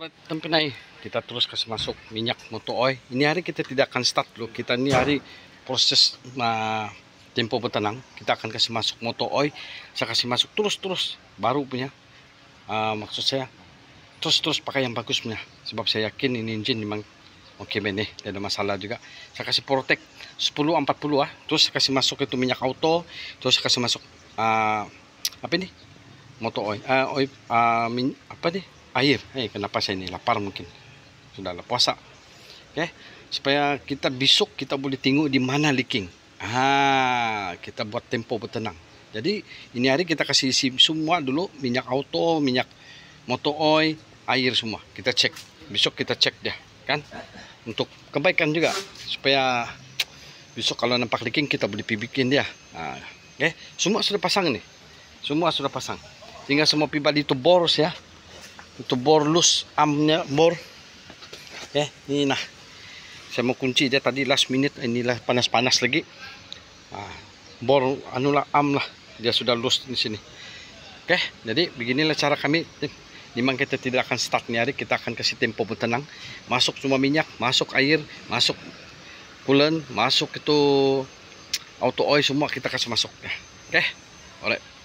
Tempinai, kita terus kasih masuk minyak motor oil. Ini hari kita tidak akan start dulu. Kita ini hari proses tempo bertenang. Kita akan kasih masuk motor oil. Saya kasih masuk terus baru punya. Maksud saya terus pakai yang bagus punya. Sebab saya yakin ini engine memang oke benih, tidak ada masalah juga. Saya kasih protect 1040 Terus saya kasih masuk itu minyak auto. Terus saya kasih masuk apa ini? Motor oil. Apa nih? Air. Kenapa saya ini lapar mungkin? Sudahlah puasa. Oke, supaya kita besok kita boleh tengok di mana leaking. Kita buat tempo bertenang. Jadi ini hari kita kasih isi semua dulu, minyak auto, minyak motor oil, air semua. Kita cek. Besok kita cek dia, kan? Untuk kebaikan juga supaya besok kalau nampak leaking kita boleh bikin dia. Oke, semua sudah pasang nih. Semua sudah pasang. Tinggal semua pipa itu bor ya. Itu bor loose armnya bor. Ini nah. Saya mau kunci dia tadi last minute, inilah panas-panas lagi. Bor anulah arm lah. Dia sudah loose di sini. Oke, jadi beginilah cara kami. Memang kita tidak akan start nih hari, kita akan kasih tempo bertenang. Masuk semua minyak, masuk air, masuk coolant, masuk itu auto oil semua kita kasih masuk. Oke. Alright.